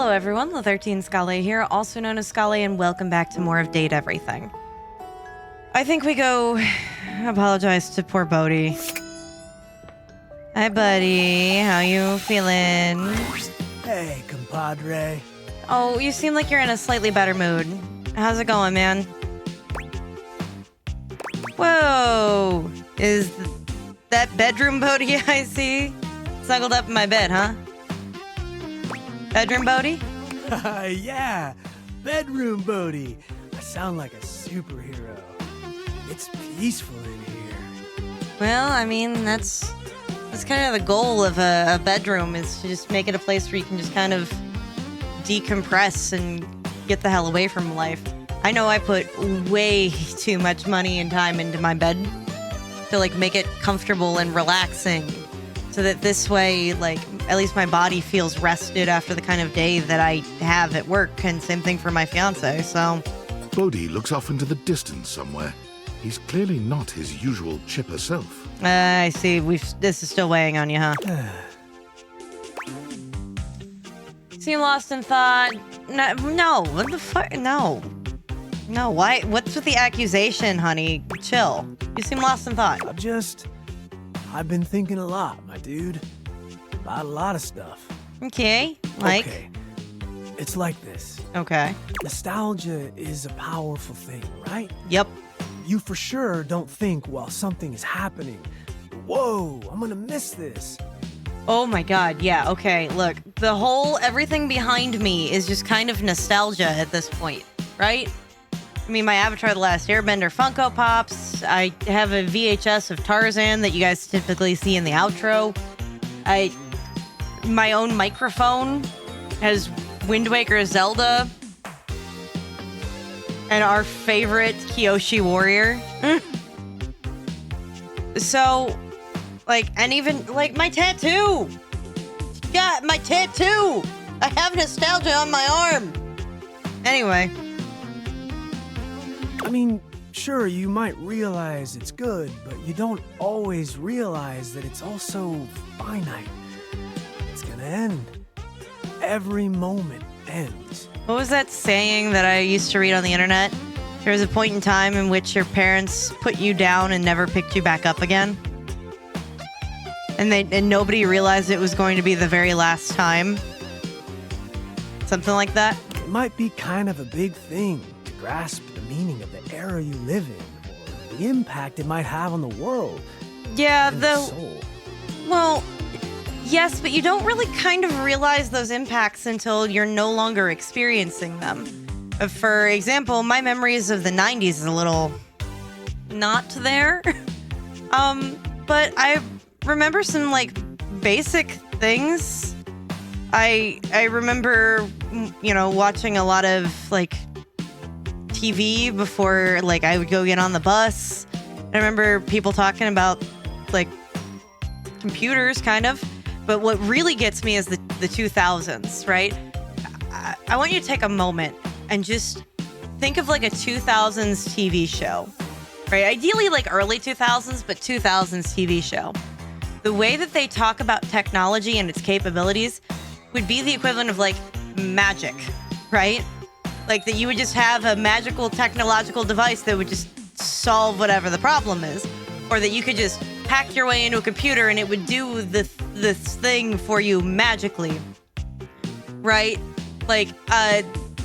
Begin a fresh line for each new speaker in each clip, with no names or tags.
Hello everyone, the 13 Scale here, also known as Scale, and welcome back to more of Date Everything. I think we go apologize to poor Bodhi. Hi buddy, how you feeling?
Hey, compadre.
Oh, you seem like you're in a slightly better mood. How's it going, man? Whoa! Is that bedroom Bodhi I see? Snuggled up in my bed, huh? Bedroom Bodhi?
Yeah, bedroom Bodhi. I sound like a superhero. It's peaceful in here.
Well, I mean, that's kind of the goal of a bedroom, is to just make it a place where you can just kind of decompress and get the hell away from life. I know I put way too much money and time into my bed to, like, make it comfortable and relaxing, so that this way, like, at least my body feels rested after the kind of day that I have at work, and same thing for my fiance, so...
Bodhi looks off into the distance somewhere. He's clearly not his usual chipper self.
I see. This is still weighing on you, huh? Seem lost in thought. No, what the fuck? No. No, why? What's with the accusation, honey? Chill. You seem lost in thought.
I've been thinking a lot, my dude. About a lot of stuff.
Okay, like?
Okay. It's like this.
Okay.
Nostalgia is a powerful thing, right?
Yep.
You for sure don't think while something is happening, whoa, I'm gonna miss this.
Oh my god, yeah, okay, look. Everything behind me is just kind of nostalgia at this point, right? I mean, my Avatar The Last Airbender Funko Pops. I have a VHS of Tarzan that you guys typically see in the outro. My own microphone has Wind Waker Zelda and our favorite Kyoshi Warrior. So, like, and even, like, my tattoo! Yeah, my tattoo! I have nostalgia on my arm! Anyway.
I mean, sure, you might realize it's good, but you don't always realize that it's also finite. It's gonna end. Every moment ends.
What was that saying that I used to read on the internet? There was a point in time in which your parents put you down and never picked you back up again. And nobody realized it was going to be the very last time. Something like that.
It might be kind of a big thing to grasp the meaning of the era you live in, or the impact it might have on the world.
Yeah,
and the soul.
Well, yes, but you don't really kind of realize those impacts until you're no longer experiencing them. For example, my memories of the 90s is a little not there. But I remember some, like, basic things. I remember, you know, watching a lot of, like, TV before, like, I would go get on the bus. I remember people talking about, like, computers, kind of. But what really gets me is the 2000s, right? I want you to take a moment and just think of, like, a 2000s TV show, right? Ideally, like, early 2000s, but 2000s TV show. The way that they talk about technology and its capabilities would be the equivalent of, like, magic, right? Like, that you would just have a magical technological device that would just solve whatever the problem is. Or that you could just hack your way into a computer and it would do this thing for you magically, right? Like,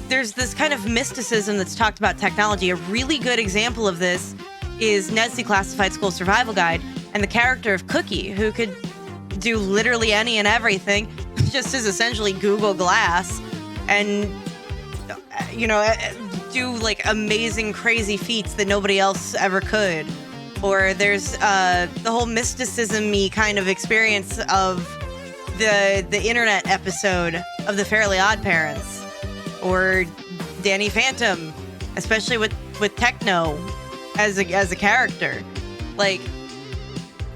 there's this kind of mysticism that's talked about technology. A really good example of this is Ned's Declassified School Survival Guide, and the character of Cookie, who could do literally any and everything, just as essentially Google Glass, and, you know, do, like, amazing, crazy feats that nobody else ever could. Or there's the whole mysticism-y kind of experience of the internet episode of The Fairly Odd Parents. Or Danny Phantom, especially with Techno as a character. Like,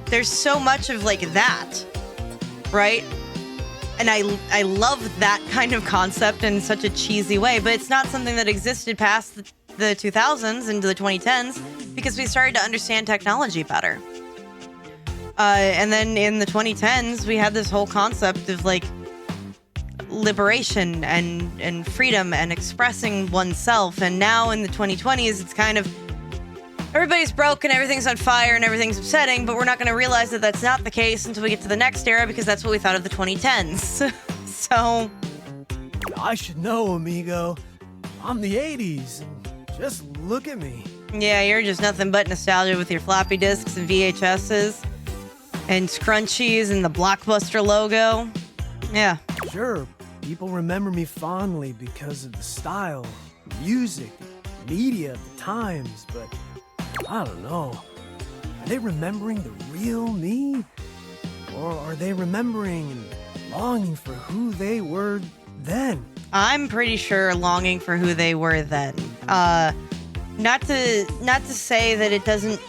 there's so much of, like, that, right? And I love that kind of concept in such a cheesy way, but it's not something that existed past the 2000s into the 2010s because we started to understand technology better. And then in the 2010s, we had this whole concept of, like, liberation and freedom and expressing oneself. And now in the 2020s, it's kind of everybody's broke and everything's on fire and everything's upsetting, but we're not going to realize that that's not the case until we get to the next era, because that's what we thought of the 2010s. So
I should know, amigo. I'm the 80's, and just look at me.
yeah, you're just nothing but nostalgia with your floppy disks and VHSs and scrunchies and the Blockbuster logo. Yeah.
Sure, people remember me fondly because of the style, music, media of the times, but I don't know. Are they remembering the real me? Or are they remembering and longing for who they were then?
I'm pretty sure longing for who they were then. Not to say that it doesn't.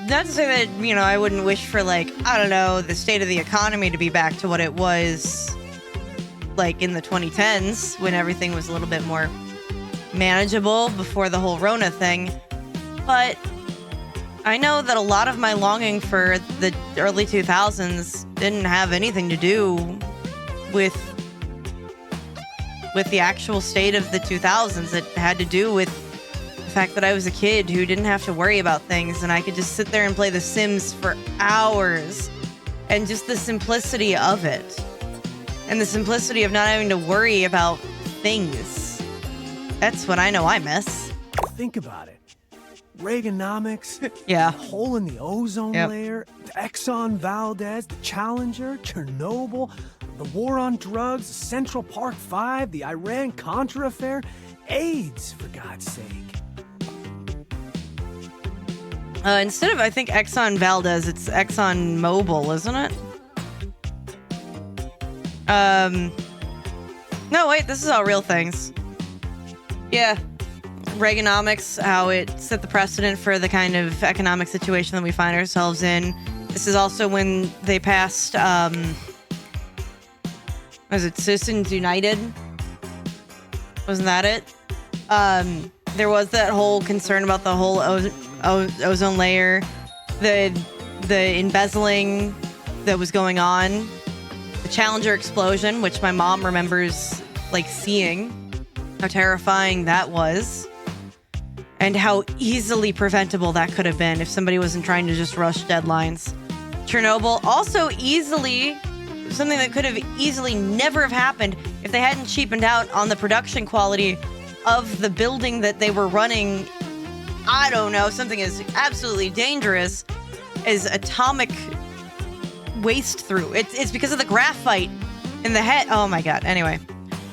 Not to say that, you know, I wouldn't wish for, like, I don't know, the state of the economy to be back to what it was, like, in the 2010s, when everything was a little bit more manageable before the whole Rona thing. But I know that a lot of my longing for the early 2000s didn't have anything to do with the actual state of the 2000s. It had to do with the fact that I was a kid who didn't have to worry about things, and I could just sit there and play The Sims for hours, and just the simplicity of it, and the simplicity of not having to worry about things. That's what I know I miss.
Think about it. Reaganomics,
Yeah.
the hole in the ozone
Yep.
layer, the Exxon Valdez, the Challenger, Chernobyl, the war on drugs, Central Park 5, the Iran-Contra affair, AIDS, for God's sake.
Instead of, I think, Exxon Valdez, it's Exxon Mobil, isn't it? No, wait, this is all real things. Yeah. Reaganomics, how it set the precedent for the kind of economic situation that we find ourselves in. This is also when they passed, was it Citizens United? Wasn't that it? There was that whole concern about the whole ozone layer, the embezzling that was going on, the Challenger explosion, which my mom remembers, like, seeing, how terrifying that was, and how easily preventable that could have been if somebody wasn't trying to just rush deadlines. Chernobyl, also easily something that could have easily never have happened if they hadn't cheapened out on the production quality of the building that they were running. I don't know, something as absolutely dangerous as atomic waste through. It's because of the graphite in the head. Oh my God. Anyway.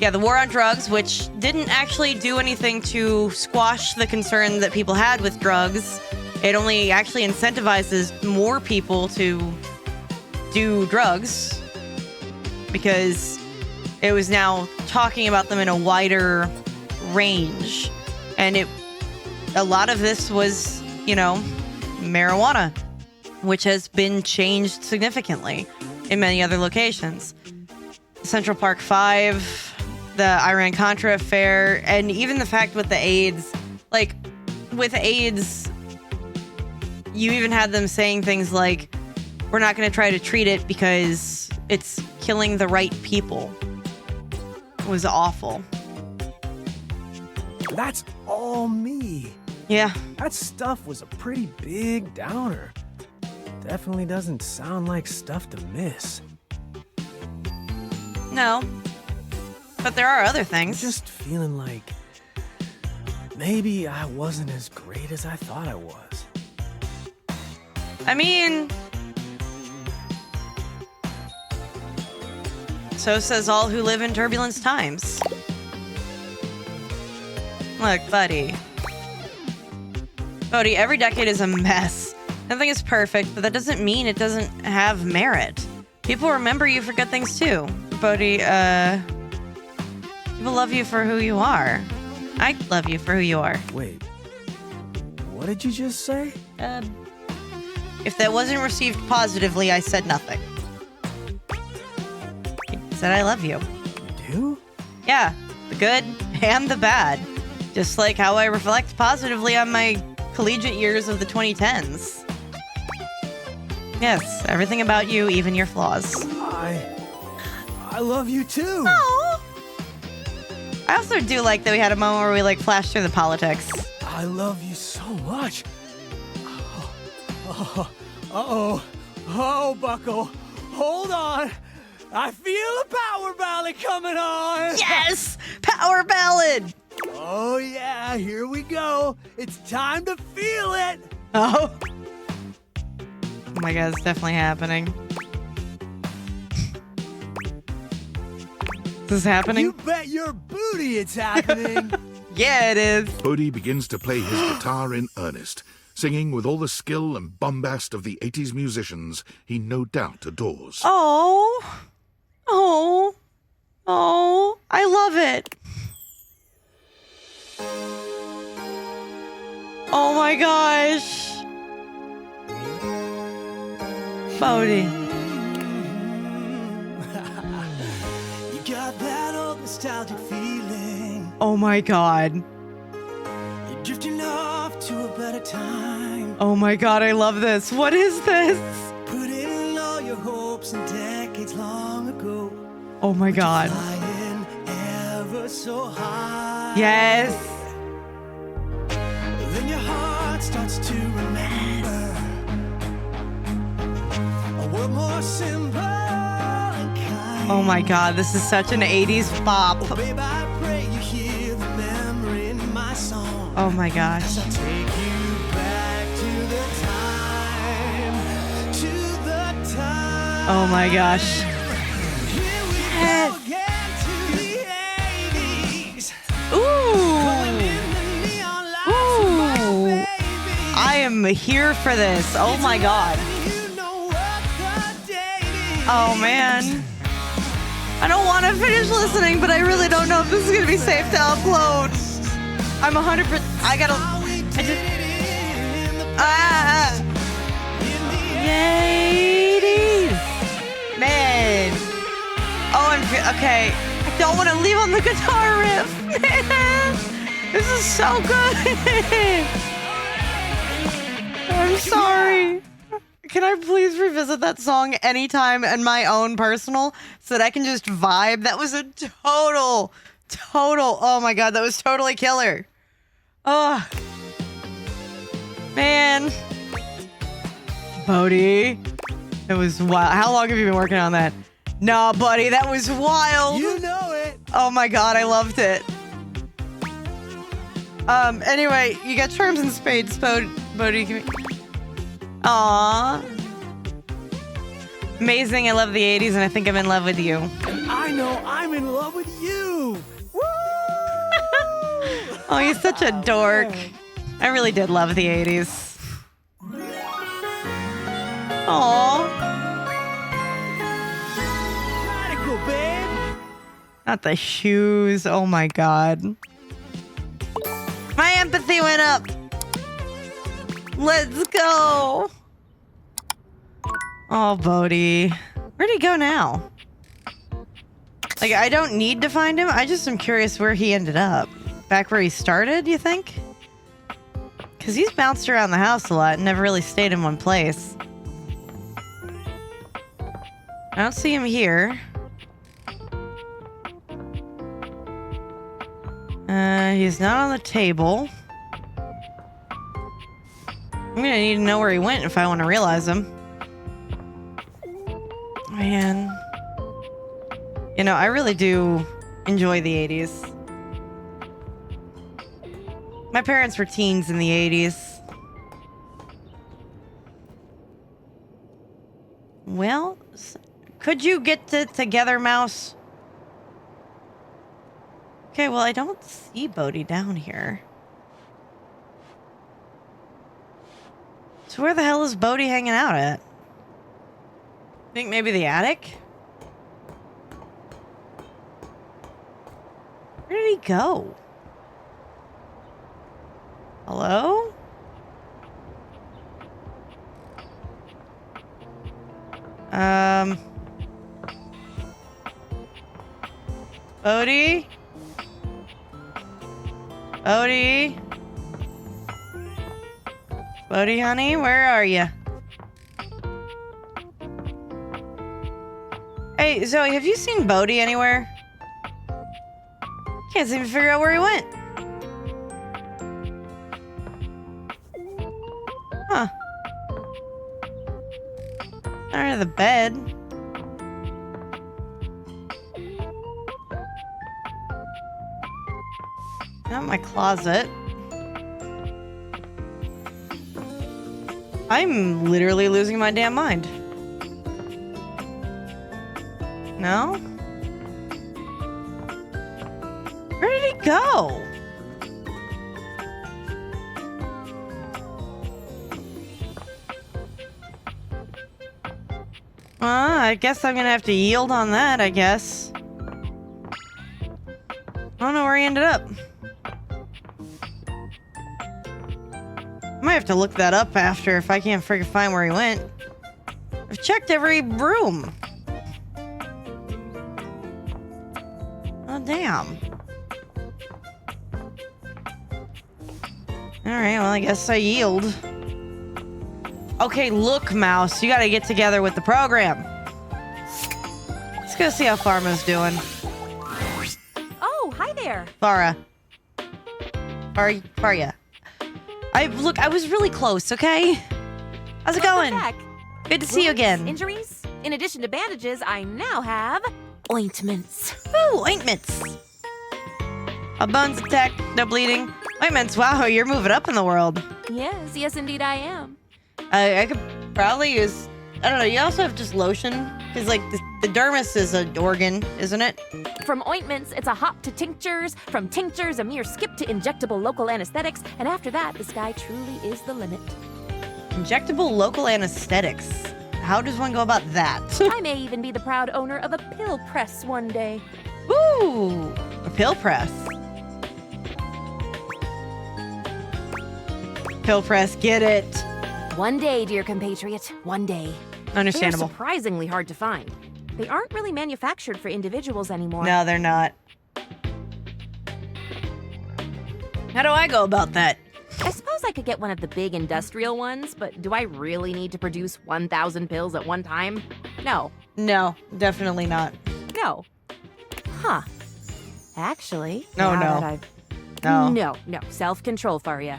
Yeah, the war on drugs, which didn't actually do anything to squash the concern that people had with drugs. It only actually incentivizes more people to do drugs, because it was now talking about them in a wider range. And a lot of this was, you know, marijuana, which has been changed significantly in many other locations. Central Park 5, the Iran-Contra affair, and even the fact with the AIDS. Like, with AIDS, you even had them saying things like, we're not going to try to treat it because it's killing the right people. It was awful.
That's all me.
Yeah.
That stuff was a pretty big downer. Definitely doesn't sound like stuff to miss.
No. But there are other
I'm
things.
just feeling like maybe I wasn't as great as I thought I was.
I mean, so says all who live in turbulence times. Look, buddy. Bodhi, every decade is a mess. Nothing is perfect, but that doesn't mean it doesn't have merit. People remember you for good things too. Bodhi, people love you for who you are. I love you for who you are.
Wait, what did you just say?
If that wasn't received positively, I said nothing. I said I love you.
You do?
Yeah, the good and the bad. Just like how I reflect positively on my collegiate years of the 2010s. Yes, everything about you, even your flaws.
I love you too.
Oh. I also do like that we had a moment where we like flashed through the politics.
I love you so much. Oh, Buckle. Hold on. I feel a power ballad coming on.
Yes! Power ballad!
Oh, yeah, here we go. It's time to feel it.
Oh. Oh my god, it's definitely happening. Is this happening?
You bet your booty it's happening.
Yeah, it is.
Bodhi begins to play his guitar in earnest, singing with all the skill and bombast of the 80s musicians he no doubt adores.
Oh. Oh. Oh. I love it. Oh my gosh. Bodhi.
You got that old nostalgic feeling.
Oh my god.
You're drifting off to a better time.
Oh my god, I love this. What is this?
Put in all your hopes and decades long ago.
Oh my god.
Flying ever so high.
Yes.
Then your heart starts to remember a world more simple and kind.
Oh my god, this is such an 80s bop.
Oh, babe, I pray you hear the memory in my song.
Oh my gosh.
As I take you back to the time.
Oh my gosh.
Here we
Yes.
go again to the 80s.
Ooh. Ooh.
Ooh.
I am here for this. Oh my god. Oh man. I don't want to finish listening, but I really don't know if this is going to be safe to upload. I'm 100%. I gotta. The 80s. Man. Oh, okay. I don't want to leave on the guitar riff. Man. This is so good. I'm sorry. Can I please revisit that song anytime in my own personal so that I can just vibe? That was a total, oh my god, that was totally killer. Oh, man. Bodhi. It was wild. How long have you been working on that? Nah, buddy, that was wild.
You know it.
Oh my god, I loved it. Anyway, you got Charms and Spades, Bodhi. Aww. Amazing, I love the 80s, and I think I'm in love with you.
And I know I'm in love with you. Woo!
Oh, you're such a dork. I really did love the 80s. Aww.
Radical, babe.
Not the shoes, oh my god. My empathy went up. Let's go. Oh, Bodhi. Where'd he go now? Like, I don't need to find him. I just am curious where he ended up. Back where he started, you think? Because he's bounced around the house a lot and never really stayed in one place. I don't see him here. He's not on the table. I'm gonna need to know where he went if I want to realize him. Man. You know, I really do enjoy the 80s. My parents were teens in the 80s. Well, could you get it together, Mouse? Okay, well, I don't see Bodhi down here. So where the hell is Bodhi hanging out at? Think maybe the attic? Where did he go? Hello? Bodhi? Bodhi? Bodhi, honey, where are you? Hey, Zoe, have you seen Bodhi anywhere? Can't seem to figure out where he went. Huh. Under the bed. Not my closet. I'm literally losing my damn mind. No? Where did he go? I guess I'm gonna have to yield on that, I guess. I don't know where he ended up. I might have to look that up after if I can't freaking find where he went. I've checked every room. Oh, damn. Alright, well, I guess I yield. Okay, look, Mouse, you gotta get together with the program. Let's go see how Pharma's doing.
Oh, hi there.
Farah. Faria. Look, I was really close, okay? How's it going?
Welcome back.
Good to see you again.
Injuries? In addition to bandages, I now have ointments.
Ooh, ointments. A bones attack, no bleeding. Ointments, wow, you're moving up in the world.
Yes, indeed I am.
I could probably use, I don't know, you also have just lotion? Because, like, the dermis is an organ, isn't it?
From ointments, it's a hop to tinctures. From tinctures, a mere skip to injectable local anesthetics. And after that, the sky truly is the limit.
Injectable local anesthetics. How does one go about that?
I may even be the proud owner of a pill press one day.
Ooh, a pill press. Pill press, get it.
One day, dear compatriot, one day.
Understandable.
They're surprisingly hard to find. They aren't really manufactured for individuals anymore.
No, they're not. How do I go about that?
I suppose I could get one of the big industrial ones, but do I really need to produce 1,000 pills at one time? No.
No, definitely not.
No. Huh. Actually,
No,
now
no.
that I've...
No.
No. Self-control, Faria.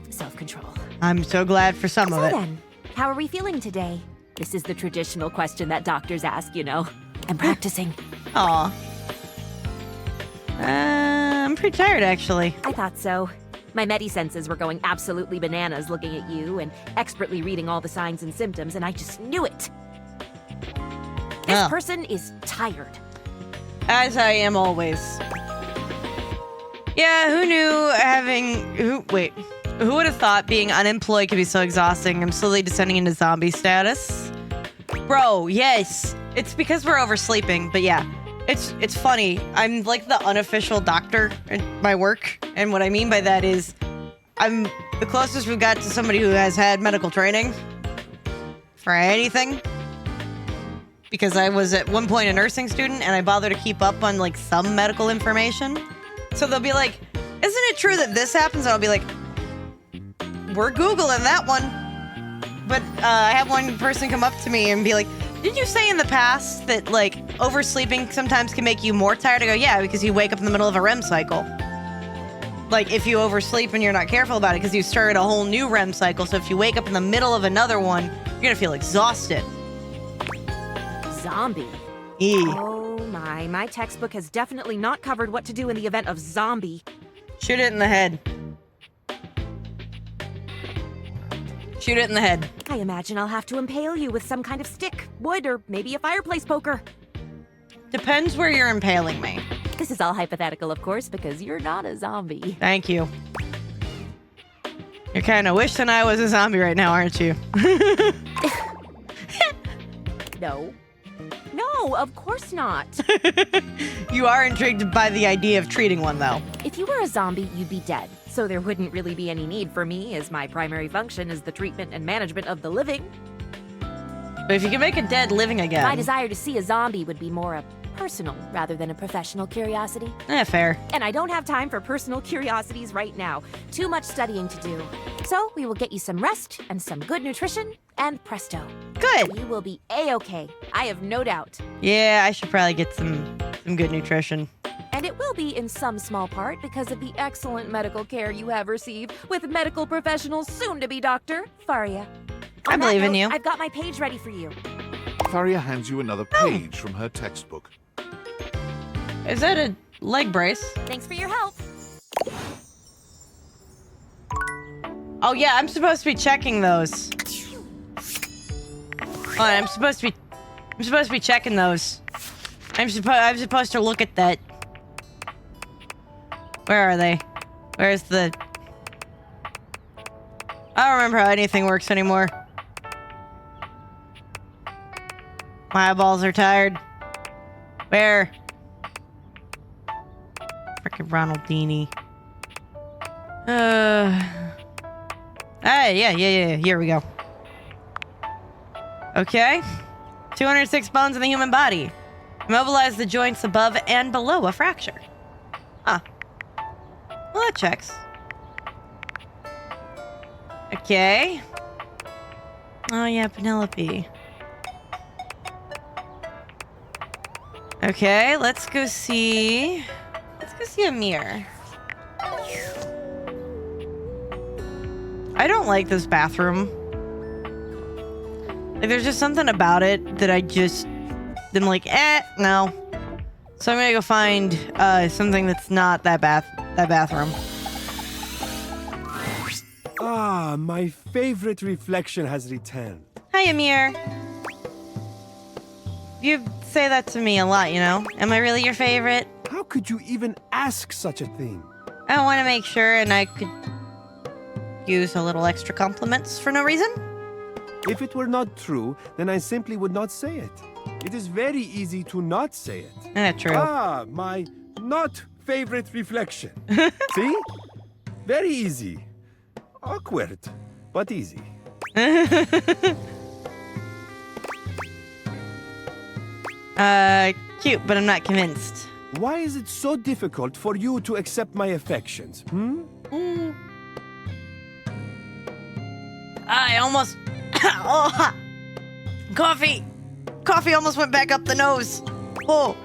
Self-control.
I'm so glad for some
So
of it.
then, how are we feeling today? This is the traditional question that doctors ask, you know. I'm practicing.
Aw. I'm pretty tired, actually.
I thought so. My medi-senses were going absolutely bananas looking at you and expertly reading all the signs and symptoms, and I just knew it. This
Oh.
person is tired.
As I am always. Yeah, who knew who would have thought being unemployed could be so exhausting? I'm slowly descending into zombie status. Bro, yes. It's because we're oversleeping, but yeah. It's funny. I'm like the unofficial doctor at my work, and what I mean by that is I'm the closest we've got to somebody who has had medical training for anything. Because I was at one point a nursing student and I bother to keep up on like some medical information. So they'll be like, isn't it true that this happens? And I'll be like, we're Googling that one. But I had one person come up to me and be like, did you say in the past that like oversleeping sometimes can make you more tired? I go, yeah, because you wake up in the middle of a REM cycle. Like if you oversleep and you're not careful about it, because you start a whole new REM cycle. So if you wake up in the middle of another one, you're gonna feel exhausted.
Zombie. Oh my textbook has definitely not covered what to do in the event of zombie.
Shoot it in the head. Shoot it in the head.
I imagine I'll have to impale you with some kind of stick, wood, or maybe a fireplace poker.
Depends where you're impaling me.
This is all hypothetical, of course, because you're not a zombie.
Thank you. You're kind of wishing I was a zombie right now, aren't you?
No. No, of course not.
You are intrigued by the idea of treating one, though.
If you were a zombie, you'd be dead. So there wouldn't really be any need for me, as my primary function is the treatment and management of the living.
But if you can make a dead living again...
My desire to see a zombie would be more a personal rather than a professional curiosity.
Fair.
And I don't have time for personal curiosities right now. Too much studying to do. So we will get you some rest and some good nutrition, and presto.
Good.
You will be A-okay. I have no doubt.
Yeah, I should probably get some good nutrition.
And it will be in some small part because of the excellent medical care you have received with medical professionals soon-to-be Dr. Faria.
I
On that
believe in
note,
you.
I've got my page ready for you.
Faria hands you another page from her textbook.
Is that a leg brace?
Thanks for your help.
Oh yeah, I'm supposed to be checking those. Oh, I'm supposed to be checking those. I'm supposed to look at that. Where are they? Where's the... I don't remember how anything works anymore. My eyeballs are tired. Where? Frickin' Ronaldini. Hey, yeah. Here we go. Okay. 206 bones in the human body. Immobilize the joints above and below a fracture. Huh. Well, that checks. Okay. Oh, yeah, Penelope. Okay, let's go see a mirror. I don't like this bathroom. Like, there's just something about it that I'm like, no. So I'm gonna go find something that's not that bathroom.
Ah, my favorite reflection has returned.
Hi, Amir. You say that to me a lot, you know? Am I really your favorite?
How could you even ask such a thing?
I want to make sure, and I could use a little extra compliments for no reason.
If it were not true, then I simply would not say it. It is very easy to not say it.
True.
Ah, my not favorite reflection. See? Very easy. Awkward, but easy.
Cute, but I'm not convinced.
Why is it so difficult for you to accept my affections,
I almost... oh, coffee! Coffee almost went back up the nose. Oh.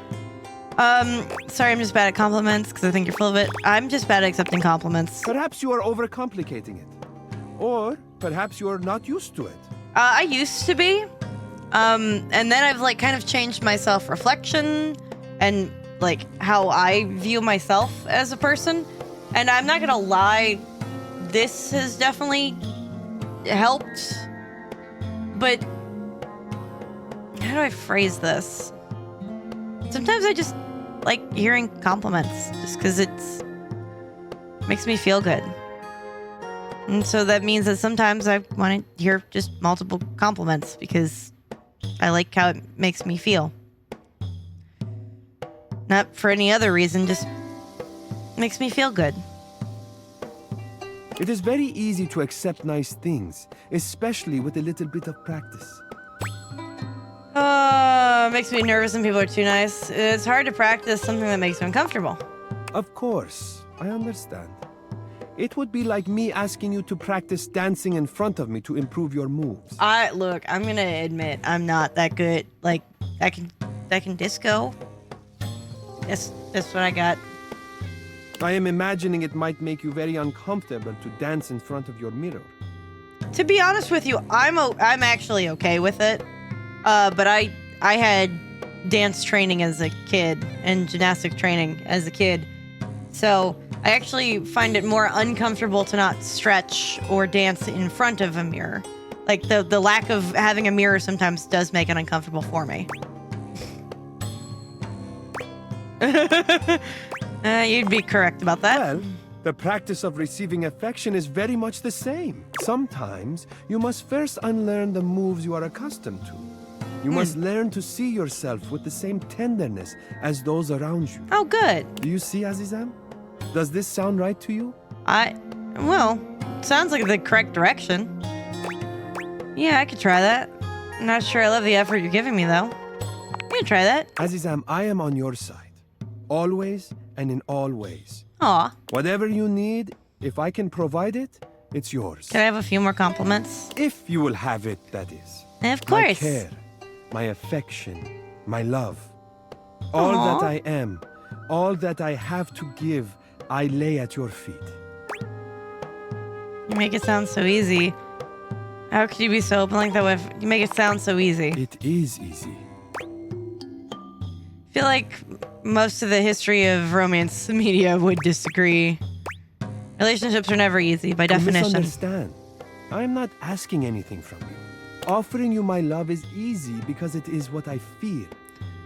Sorry, I'm just bad at compliments because I think you're full of it. I'm just bad at accepting compliments.
Perhaps you are overcomplicating it. Or perhaps you are not used to it.
I used to be. And then I've like kind of changed my self-reflection and like how I view myself as a person. And I'm not gonna lie, this has definitely helped. But how do I phrase this? Sometimes I just like hearing compliments just because it makes me feel good. And so that means that sometimes I want to hear just multiple compliments because I like how it makes me feel. Not for any other reason, just makes me feel good.
It is very easy to accept nice things, especially with a little bit of practice.
Makes me nervous when people are too nice. It's hard to practice something that makes me uncomfortable.
Of course, I understand. It would be like me asking you to practice dancing in front of me to improve your moves.
Look, I'm gonna admit I'm not that good. Like, I can disco. That's what I got.
I am imagining it might make you very uncomfortable to dance in front of your mirror.
To be honest with you, I'm actually okay with it. But I had dance training as a kid and gymnastic training as a kid. So I actually find it more uncomfortable to not stretch or dance in front of a mirror. Like the lack of having a mirror sometimes does make it uncomfortable for me. You'd be correct about that.
Well, the practice of receiving affection is very much the same. Sometimes you must first unlearn the moves you are accustomed to. You must learn to see yourself with the same tenderness as those around you.
Oh, good.
Do you see, Azizam? Does this sound right to you?
Well, sounds like the correct direction. Yeah, I could try that. I'm not sure I love the effort you're giving me, though. I'm gonna try that.
Azizam, I am on your side. Always and in all ways.
Aw.
Whatever you need, if I can provide it, it's yours.
Can I have a few more compliments?
If you will have it, that is.
Of
My
course.
care, my affection, my love. All
Aw.
that I am, all that I have to give, I lay at your feet.
You make it sound so easy. How could you be so open like that with you make it sound so easy?
It is easy.
I feel like most of the history of romance media would disagree. Relationships are never easy by
You
definition.
misunderstand. I'm not asking anything from you. Offering you my love is easy because it is what I feel.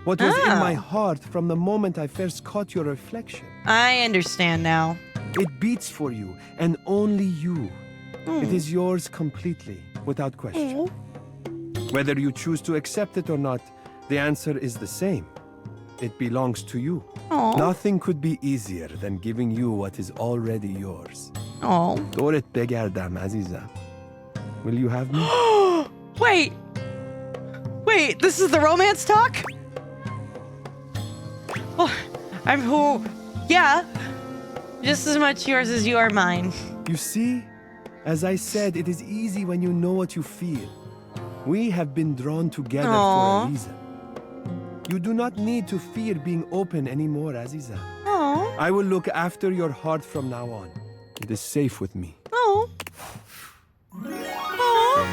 What was in my
Oh.
heart from the moment I first caught your reflection.
I understand now.
It beats for you, and only you.
Hmm.
It is yours completely, without question. Whether you choose to accept it or not, the answer is the same. It belongs to you.
Aw.
Nothing could be easier than giving you what is already yours.
Oh.
دورت بگردم عزیزم. Will you have me?
Wait, this is the romance talk? Oh, I'm who? Yeah. Just as much yours as you are mine.
You see? As I said, it is easy when you know what you feel. We have been drawn together for
Aw.
a reason. You do not need to fear being open anymore, Aziza.
Oh.
I will look after your heart from now on. It is safe with me.
Oh. Oh.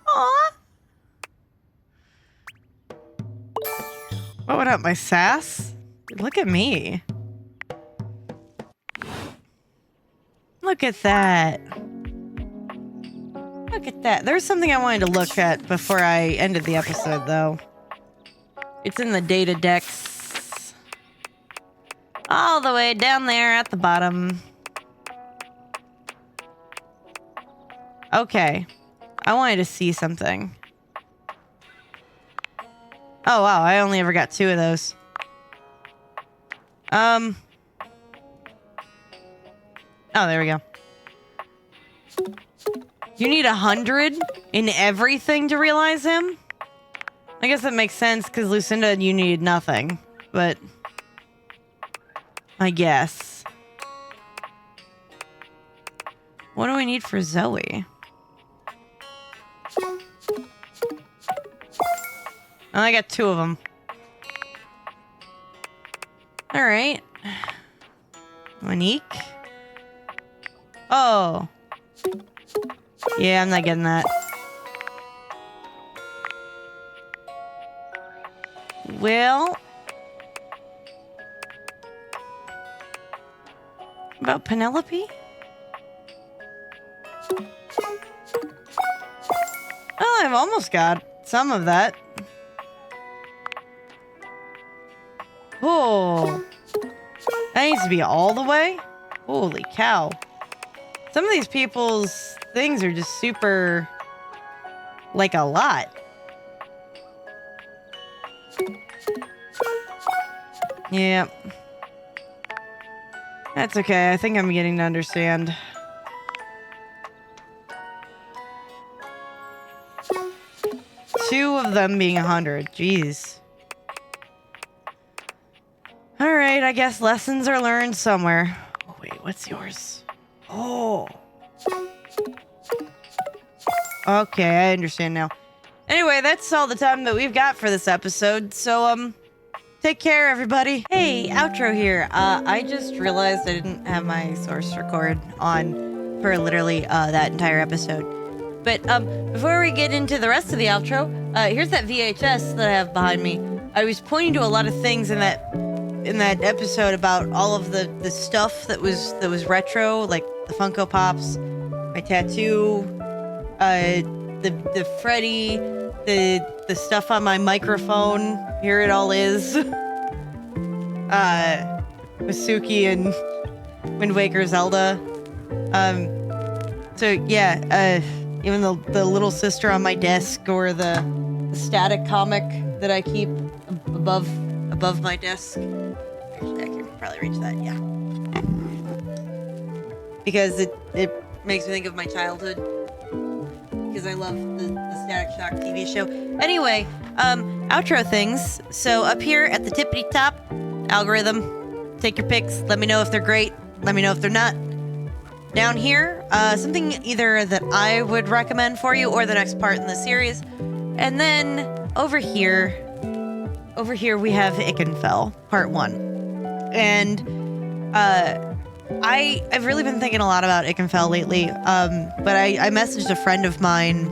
Aw. What up, my sass? Look at me. Look at that. Look at that. There's something I wanted to look at before I ended the episode, though. It's in the data decks. All the way down there at the bottom. Okay. I wanted to see something. Oh, wow. I only ever got 2 of those. Oh, there we go. You need 100 in everything to realize him? I guess that makes sense, because Lucinda, you needed nothing. But... I guess. What do I need for Zoe? Oh, I got 2 of them. Alright. Monique? Oh. Yeah, I'm not getting that. Well... About Penelope? Oh, I've almost got some of that. Oh. That needs to be all the way? Holy cow. Some of these people's things are just super... like a lot. Yeah. That's okay. I think I'm getting to understand. Two of them being 100. Jeez. Alright, I guess lessons are learned somewhere. Oh, wait, what's yours? Oh. Okay, I understand now. Anyway, that's all the time that we've got for this episode. So, take care, everybody. Hey, outro here. I just realized I didn't have my source record on for literally that entire episode. But before we get into the rest of the outro, here's that VHS that I have behind me. I was pointing to a lot of things in that episode about all of the stuff that was retro, like the Funko Pops, my tattoo, the Freddy, the stuff on my microphone. Here it all is. Masuki and Wind Waker Zelda. So yeah, even the little sister on my desk, or the static comic that I keep above my desk. Actually, I can probably reach that, yeah. Because it makes me think of my childhood. Because I love the Static Shock TV show. Anyway, outro things. So up here at the tippity top, algorithm, take your picks. Let me know if they're great. Let me know if they're not. Down here, something either that I would recommend for you or the next part in the series. And then over here we have Ickenfell, part 1. And I've really been thinking a lot about Ickenfell lately. But I messaged a friend of mine,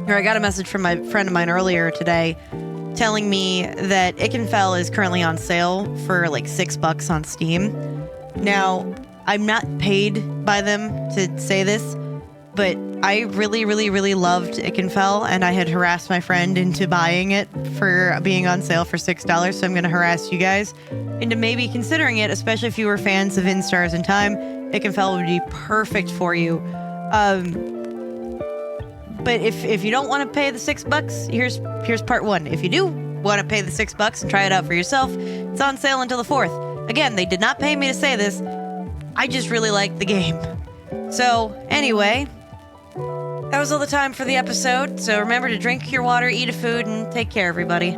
or I got a message from my friend of mine earlier today telling me that Ickenfell is currently on sale for like $6 on Steam. Now, I'm not paid by them to say this, but I really, really, really loved Ickenfell, and I had harassed my friend into buying it for being on sale for $6, so I'm going to harass you guys into maybe considering it, especially if you were fans of In Stars in Time. Ickenfell would be perfect for you. But if you don't want to pay the $6, here's part 1. If you do want to pay the $6 and try it out for yourself, it's on sale until the 4th. Again, they did not pay me to say this. I just really like the game. So, anyway, that was all the time for the episode. So remember to drink your water, eat a food, and take care, everybody.